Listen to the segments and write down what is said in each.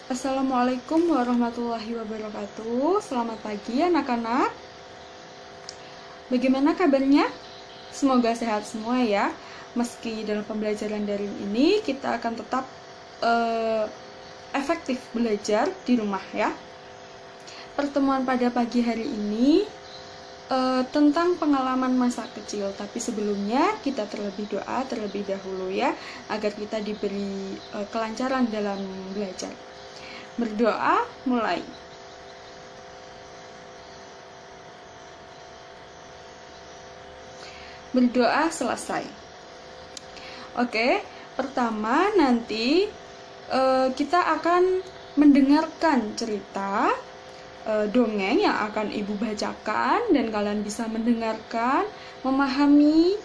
Assalamualaikum warahmatullahi wabarakatuh. Selamat pagi anak-anak. Bagaimana kabarnya? Semoga sehat semua ya. Meski dalam pembelajaran daring ini kita akan tetap efektif belajar di rumah ya. Pertemuan pada pagi hari ini tentang pengalaman masa kecil. Tapi sebelumnya kita doa terlebih dahulu ya, agar kita diberi kelancaran dalam belajar. Berdoa mulai. Berdoa selesai. Oke, pertama nanti kita akan mendengarkan cerita dongeng yang akan ibu bacakan, dan kalian bisa mendengarkan, memahami,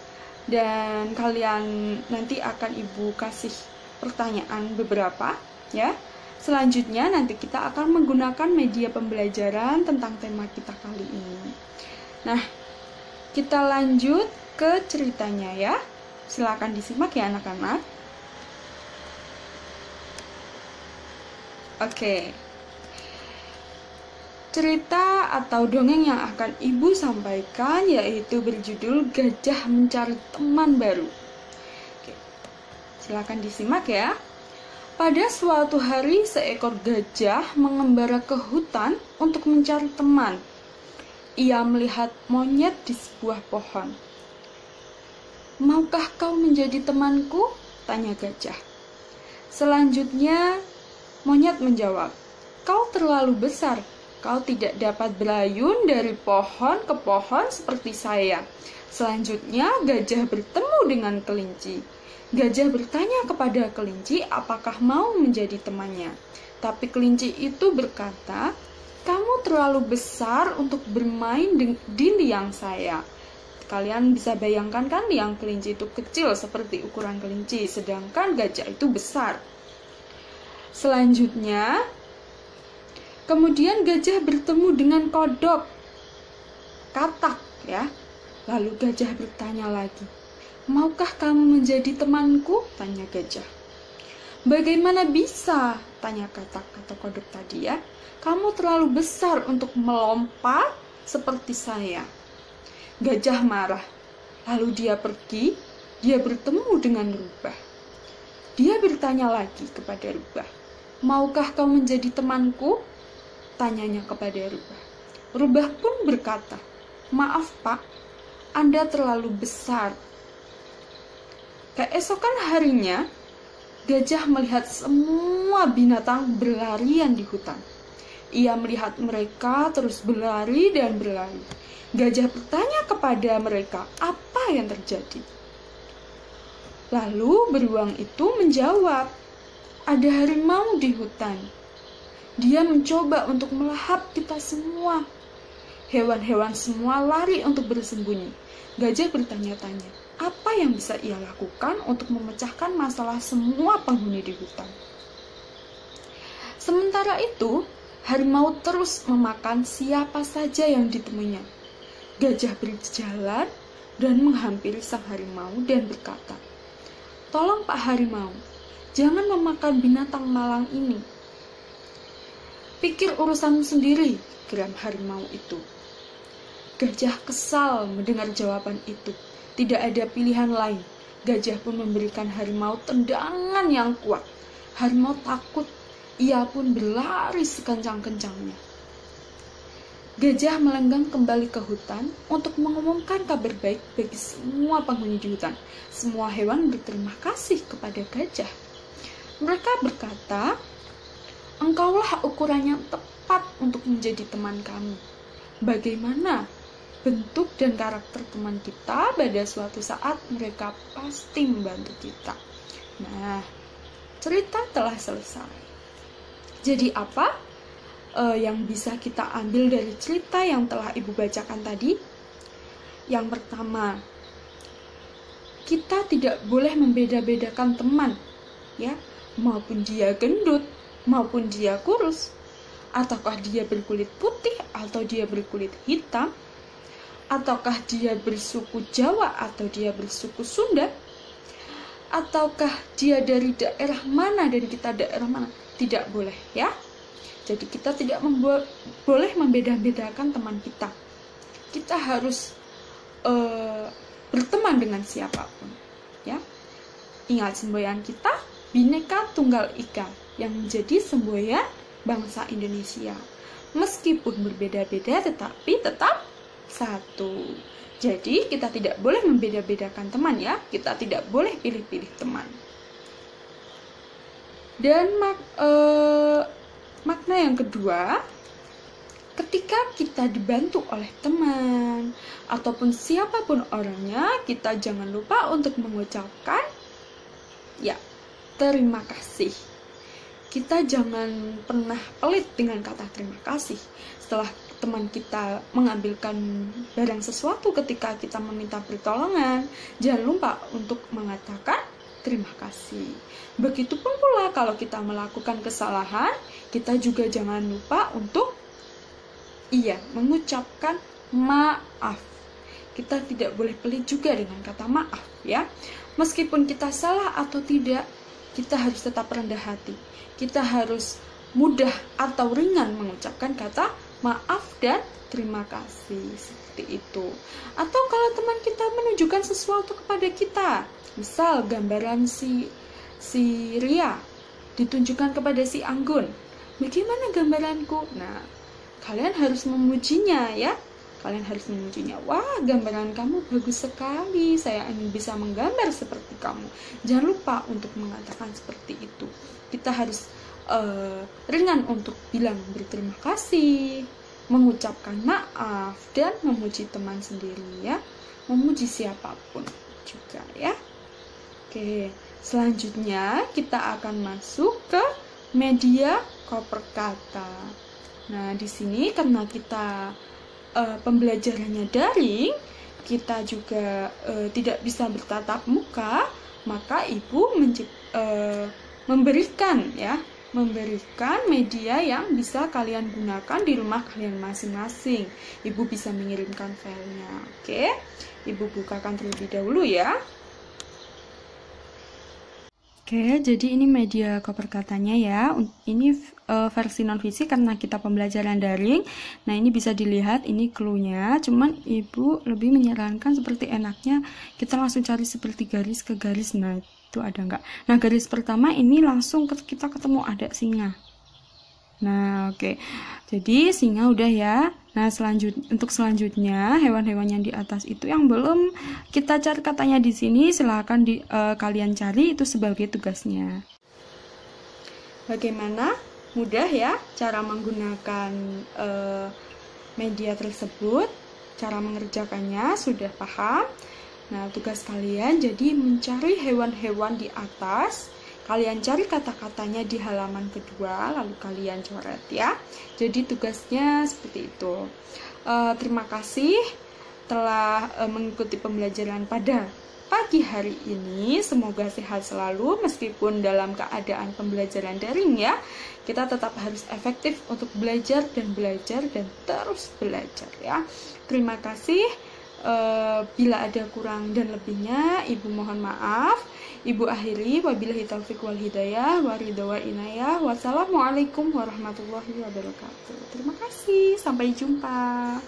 dan kalian nanti akan ibu kasih pertanyaan beberapa ya. Selanjutnya nanti kita akan menggunakan media pembelajaran tentang tema kita kali ini. Nah, kita lanjut ke ceritanya ya. Silakan disimak ya anak-anak. Oke. Cerita atau dongeng yang akan ibu sampaikan yaitu berjudul Gajah Mencari Teman Baru. Oke. Silakan disimak ya. Pada suatu hari, seekor gajah mengembara ke hutan untuk mencari teman. Ia melihat monyet di sebuah pohon. "Maukah kau menjadi temanku?" tanya gajah. Selanjutnya, monyet menjawab, "Kau terlalu besar. Kau tidak dapat berayun dari pohon ke pohon seperti saya." Selanjutnya, gajah bertemu dengan kelinci. Gajah bertanya kepada kelinci apakah mau menjadi temannya. Tapi kelinci itu berkata, "Kamu terlalu besar untuk bermain di liang saya." Kalian bisa bayangkan kan, liang kelinci itu kecil seperti ukuran kelinci, sedangkan gajah itu besar. Selanjutnya, kemudian gajah bertemu dengan kodok, katak ya. Lalu gajah bertanya lagi, "Maukah kamu menjadi temanku?" tanya gajah. "Bagaimana bisa?" tanya katak atau kodok tadi ya. "Kamu terlalu besar untuk melompat seperti saya." Gajah marah. Lalu dia pergi, dia bertemu dengan rubah. Dia bertanya lagi kepada rubah, "Maukah kau menjadi temanku?" tanyanya kepada rubah. Rubah pun berkata, "Maaf Pak, Anda terlalu besar." Keesokan harinya, gajah melihat semua binatang berlarian di hutan. Ia melihat mereka terus berlari dan berlari. Gajah bertanya kepada mereka, apa yang terjadi? Lalu beruang itu menjawab, "Ada harimau di hutan. Dia mencoba untuk melahap kita semua." Hewan-hewan semua lari untuk bersembunyi. Gajah bertanya-tanya, apa yang bisa ia lakukan untuk memecahkan masalah semua penghuni di hutan? Sementara itu, harimau terus memakan siapa saja yang ditemuinya. Gajah berjalan dan menghampiri sang harimau dan berkata, "Tolong Pak Harimau, jangan memakan binatang malang ini." "Pikir urusanmu sendiri," geram harimau itu. Gajah kesal mendengar jawaban itu. Tidak ada pilihan lain. Gajah pun memberikan harimau tendangan yang kuat. Harimau takut. Ia pun berlari sekencang-kencangnya. Gajah melenggang kembali ke hutan untuk mengumumkan kabar baik bagi semua penghuni di hutan. Semua hewan berterima kasih kepada gajah. Mereka berkata, "Engkaulah ukuran yang tepat untuk menjadi teman kami. Bagaimana bentuk dan karakter teman kita, pada suatu saat mereka pasti membantu kita." Nah, cerita telah selesai. Jadi apa yang bisa kita ambil dari cerita yang telah ibu bacakan tadi? Yang pertama, kita tidak boleh membeda-bedakan teman, ya, maupun dia gendut, maupun dia kurus, ataukah dia berkulit putih atau dia berkulit hitam, ataukah dia bersuku Jawa atau dia bersuku Sunda, ataukah dia dari daerah mana dan kita daerah mana. Tidak boleh ya. Jadi kita tidak boleh membeda-bedakan teman kita. Kita harus berteman dengan siapapun ya. Ingat semboyan kita Bhinneka Tunggal Ika yang menjadi semboyan bangsa Indonesia. Meskipun berbeda-beda tetapi tetap satu. Jadi kita tidak boleh membeda-bedakan teman ya. Kita tidak boleh pilih-pilih teman. Dan makna yang kedua, ketika kita dibantu oleh teman ataupun siapapun orangnya, kita jangan lupa untuk mengucapkan ya terima kasih. Kita jangan pernah pelit dengan kata terima kasih. Setelah teman kita mengambilkan barang sesuatu ketika kita meminta pertolongan, jangan lupa untuk mengatakan terima kasih. Begitupun pula kalau kita melakukan kesalahan, kita juga jangan lupa untuk mengucapkan maaf. Kita tidak boleh pelit juga dengan kata maaf ya. Meskipun kita salah atau tidak, kita harus tetap rendah hati. Kita harus mudah atau ringan mengucapkan kata maaf dan terima kasih, seperti itu. Atau kalau teman kita menunjukkan sesuatu kepada kita, misal gambaran si Ria ditunjukkan kepada si Anggun, bagaimana gambaranku? Nah, kalian harus memujinya ya. Kalian harus memujinya. Wah, gambaran kamu bagus sekali. Saya ingin bisa menggambar seperti kamu. Jangan lupa untuk mengatakan seperti itu. Kita harus ringan untuk bilang berterima kasih, mengucapkan maaf, dan memuji teman sendiri ya. Memuji siapapun juga ya. Oke, selanjutnya kita akan masuk ke media koper kata. Nah, di sini karena kita pembelajarannya daring, kita juga tidak bisa bertatap muka, maka Ibu memberikan media yang bisa kalian gunakan di rumah kalian masing-masing. Ibu bisa mengirimkan filenya. Oke, Ibu bukakan terlebih dahulu ya. Oke, jadi ini media koper katanya ya. Ini versi non-fisik karena kita pembelajaran daring. Nah, ini bisa dilihat, ini clue-nya. Cuman Ibu lebih menyarankan seperti enaknya kita langsung cari seperti garis ke garis. Nah, itu ada enggak? Nah, garis pertama ini langsung kita ketemu ada singa. Nah, oke. Jadi singa udah ya. Nah, untuk selanjutnya hewan-hewan yang di atas itu yang belum kita cari katanya di sini, silahkan kalian cari, itu sebagai tugasnya. Bagaimana? Mudah ya cara menggunakan media tersebut. Cara mengerjakannya sudah paham. Nah, tugas kalian jadi mencari hewan-hewan di atas. Kalian cari kata-katanya di halaman kedua, lalu kalian coret ya. Jadi tugasnya seperti itu. Terima kasih telah mengikuti pembelajaran pada pagi hari ini. Semoga sehat selalu meskipun dalam keadaan pembelajaran daring ya. Kita tetap harus efektif untuk belajar dan terus belajar ya. Terima kasih. Bila ada kurang dan lebihnya, Ibu mohon maaf. Ibu akhiri, wabillahi taufiq wal hidayah, waridha wa inayah. Wassalamualaikum warahmatullahi wabarakatuh. Terima kasih, sampai jumpa.